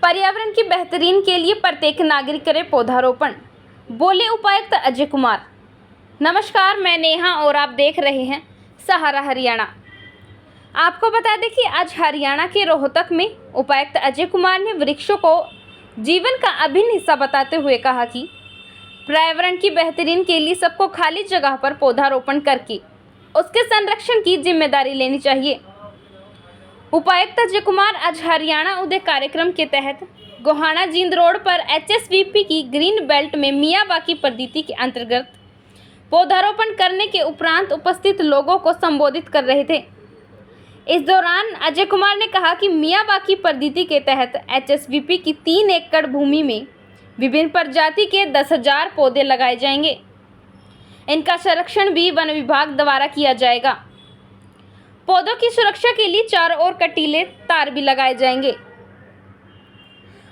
पर्यावरण की बेहतरीन के लिए प्रत्येक नागरिक करे पौधारोपण, बोले उपायुक्त अजय कुमार। नमस्कार, मैं नेहा और आप देख रहे हैं सहारा हरियाणा। आपको बता दें कि आज हरियाणा के रोहतक में उपायुक्त अजय कुमार ने वृक्षों को जीवन का अभिन्न हिस्सा बताते हुए कहा कि पर्यावरण की बेहतरीन के लिए सबको खाली जगह पर पौधारोपण करके उसके संरक्षण की जिम्मेदारी लेनी चाहिए। उपायुक्त अजय कुमार आज हरियाणा उदय कार्यक्रम के तहत गोहाना जींद रोड पर HSVP की ग्रीन बेल्ट में मियावाकी प्रदीति के अंतर्गत पौधारोपण करने के उपरांत उपस्थित लोगों को संबोधित कर रहे थे। इस दौरान अजय कुमार ने कहा कि मियावाकी प्रदीति के तहत HSVP की 3 एकड़ भूमि में विभिन्न प्रजाति के 10,000 पौधे लगाए जाएंगे। इनका संरक्षण भी वन विभाग द्वारा किया जाएगा। पौधों की सुरक्षा के लिए चारों ओर कटीले तार भी लगाए जाएंगे।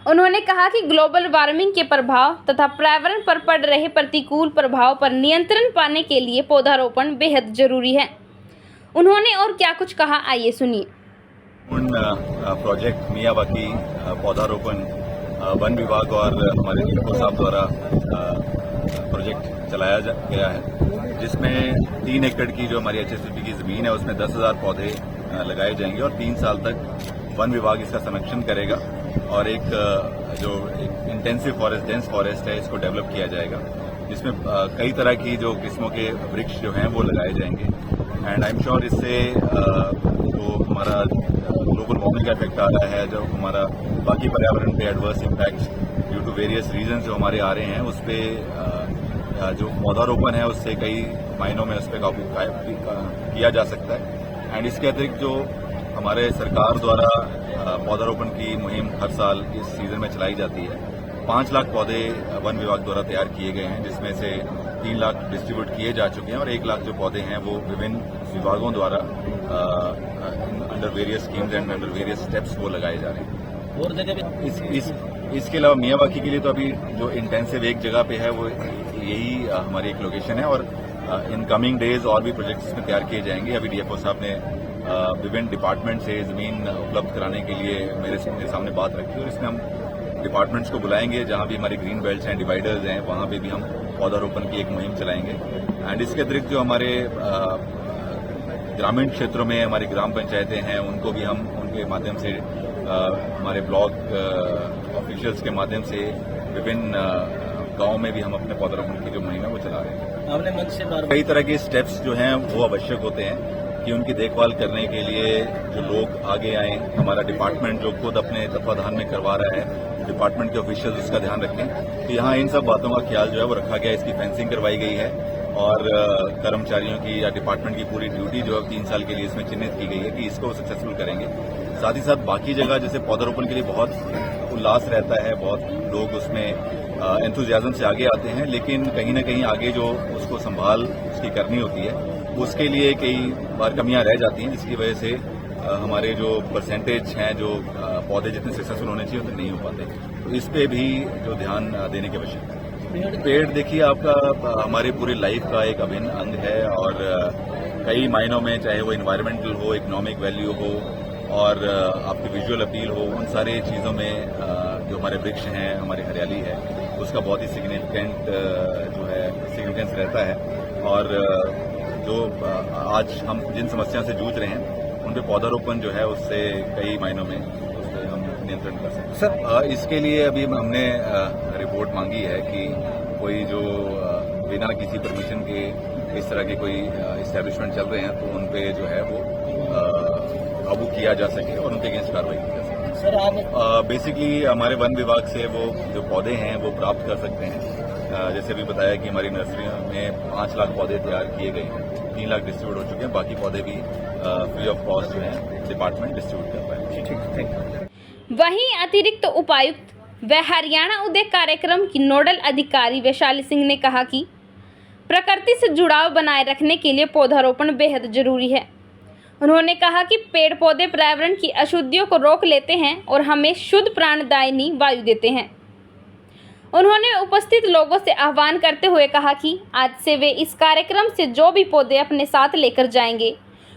उन्होंने कहा कि ग्लोबल वार्मिंग के प्रभाव तथा पर्यावरण पर पड़ रहे प्रतिकूल प्रभाव पर नियंत्रण पाने के लिए पौधारोपण बेहद जरूरी है। उन्होंने और क्या कुछ कहा, आइए सुनिए। प्रोजेक्ट मियावाकी पौधारोपण वन विभाग और हमारे डीएफओ साहब द्वारा प्रोजेक्ट चलाया गया है, जिसमें 3 एकड़ की जो हमारी HSVP की जमीन है उसमें 10,000 पौधे लगाए जाएंगे और 3 साल तक वन विभाग इसका संरक्षण करेगा और एक इंटेंसिव फॉरेस्ट, डेंस फॉरेस्ट है, इसको डेवलप किया जाएगा, जिसमें कई तरह की जो किस्मों के वृक्ष जो हैं वो लगाए जाएंगे। एंड आई एम श्योर इससे जो हमारा ग्लोबल वार्मिंग का इफेक्ट आ रहा है, जो हमारा बाकी पर्यावरण पे adverse impact due to various reason जो हमारे आ रहे हैं, उस पर जो पौधारोपण है उससे कई मायनों में उस पर काबू किया जा सकता है। एंड इसके अतिरिक्त जो हमारे सरकार द्वारा पौधारोपण की मुहिम हर साल इस सीजन में चलाई जाती है, 5 लाख पौधे वन विभाग द्वारा तैयार किए गए हैं, जिसमें से 3 लाख डिस्ट्रीब्यूट किए जा चुके हैं और 1 लाख जो पौधे हैं वो विभिन्न विभागों द्वारा under various schemes and under various steps वो लगाए जा रहे हैं। और जगह इसके अलावा मियावाकी के लिए तो अभी जो इंटेंसिव एक जगह पे है वो यही हमारी एक लोकेशन है और इन कमिंग डेज और भी प्रोजेक्ट्स इसमें तैयार किए जाएंगे। अभी डीएफओ साहब ने विभिन्न डिपार्टमेंट से जमीन उपलब्ध कराने के लिए मेरे सामने बात रखी और इसमें हम डिपार्टमेंट्स को बुलाएंगे, जहां भी हमारे ग्रीन बेल्ट्स हैं, डिवाइडर्स हैं, वहां पे भी हम पौधारोपण की एक मुहिम चलाएंगे। एंड इसके अतिरिक्त जो हमारे ग्रामीण क्षेत्रों में हमारी ग्राम पंचायतें हैं, उनको भी हम उनके माध्यम से हमारे ब्लॉक ऑफिशियल्स के माध्यम से विभिन्न गांव में भी हम अपने पौधारोपण की जो मुहिम है वो चला रहे हैं। आपने मंच से कई तरह के स्टेप्स जो हैं वो आवश्यक होते हैं कि उनकी देखभाल करने के लिए जो लोग आगे आए, हमारा डिपार्टमेंट जो खुद अपने तत्वाधान में करवा रहा है, डिपार्टमेंट के ऑफिशियल्स उसका ध्यान रखें। तो यहाँ इन सब बातों का ख्याल जो है वो रखा गया, इसकी फेंसिंग करवाई गई है और कर्मचारियों की या डिपार्टमेंट की पूरी ड्यूटी जो है 3 साल के लिए इसमें चिन्हित की गई है कि इसको सक्सेसफुल करेंगे। साथ ही साथ बाकी जगह जैसे पौधारोपण के लिए बहुत उल्लास रहता है, बहुत लोग उसमें एंथुजियाज्म से आगे आते हैं, लेकिन कहीं ना कहीं आगे जो उसको संभाल उसकी करनी होती है, उसके लिए कई बार कमियां रह जाती हैं, जिसकी वजह से हमारे जो परसेंटेज हैं, जो पौधे जितने सक्सेसफुल होने चाहिए उतने नहीं हो पाते। तो इस पे भी जो ध्यान देने की आवश्यकता है। पेड़ देखिए, आपका हमारी पूरी लाइफ का एक अभिन्न अंग है और कई मायनों में, चाहे वो इन्वायरमेंटल हो, इकोनॉमिक वैल्यू हो और आपकी विजुअल अपील हो, उन सारे चीज़ों में जो हमारे वृक्ष हैं, हमारी हरियाली है, उसका बहुत ही सिग्निफिकेंस रहता है। और जो आज हम जिन समस्या से जूझ रहे हैं उन पे पौधारोपण जो है उससे कई मायनों में उससे हम नियंत्रण कर सकते हैं। सर, इसके लिए अभी हमने रिपोर्ट मांगी है कि कोई जो बिना किसी परमिशन के इस तरह के कोई इस्टेब्लिशमेंट चल रहे हैं तो उन पे जो है वो काबू किया जा सके और उनके अगेंस्ट कार्रवाई की जा सके। सर, आप बेसिकली हमारे वन विभाग से वो जो पौधे हैं वो प्राप्त कर सकते हैं। जैसे अभी बताया कि हमारी नर्सरी में 5 लाख पौधे तैयार किए गए हैं, 3 लाख डिस्ट्रीब्यूट हो चुके हैं, बाकी पौधे भी फ्री ऑफ कॉस्ट जो है डिपार्टमेंट डिस्ट्रीब्यूट कर पाए। ठीक। वहीं अतिरिक्त उपायुक्त व हरियाणा उदय कार्यक्रम की नोडल अधिकारी वैशाली सिंह ने कहा कि प्रकृति से जुड़ाव बनाए रखने के लिए पौधारोपण बेहद जरूरी है। उन्होंने कहा कि पेड़ पौधे पर्यावरण की अशुद्धियों को रोक लेते हैं और हमें शुद्ध प्राणदायिनी वायु देते हैं। उन्होंने उपस्थित लोगों से आह्वान करते हुए कहा कि आज से वे इस कार्यक्रम से जो भी पौधे अपने साथ लेकर जाएंगे,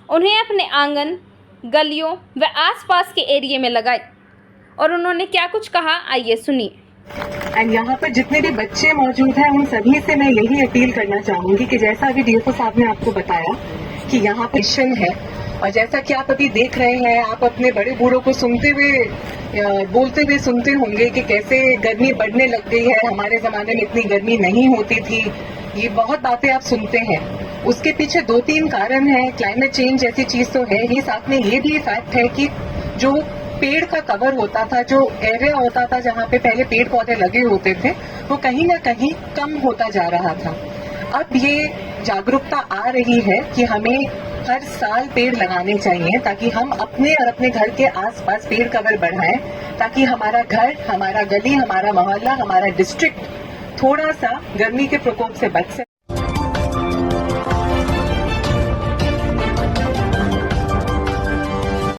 उन्हें अपने आंगन, गलियों व आसपास के एरिया में लगाएं। और उन्होंने क्या कुछ कहा, आइए सुनिए। एंड यहाँ पर जितने भी बच्चे मौजूद हैं उन सभी से मैं यही अपील करना चाहूंगी कि जैसा अभी डीएफओ साहब ने आपको बताया कि यहाँ पर मिशन है, और जैसा कि आप अभी देख रहे हैं, आप अपने बड़े बूढ़ों को सुनते हुए बोलते हुए सुनते होंगे कि कैसे गर्मी बढ़ने लग गई है, हमारे जमाने में इतनी गर्मी नहीं होती थी। ये बहुत बातें आप सुनते हैं। उसके पीछे 2-3 कारण हैं। क्लाइमेट चेंज जैसी चीज तो है ही, साथ में ये भी फैक्ट है कि जो पेड़ का कवर होता था, जो एरिया होता था जहाँ पे पहले पेड़ पौधे लगे होते थे, वो कहीं ना कहीं कम होता जा रहा था। अब ये जागरूकता आ रही है कि हमें हर साल पेड़ लगाने चाहिए ताकि हम अपने और अपने घर के आसपास पेड़ कवर बढ़ाएं, ताकि हमारा घर, हमारा गली, हमारा मोहल्ला, हमारा डिस्ट्रिक्ट थोड़ा सा गर्मी के प्रकोप से बच सके।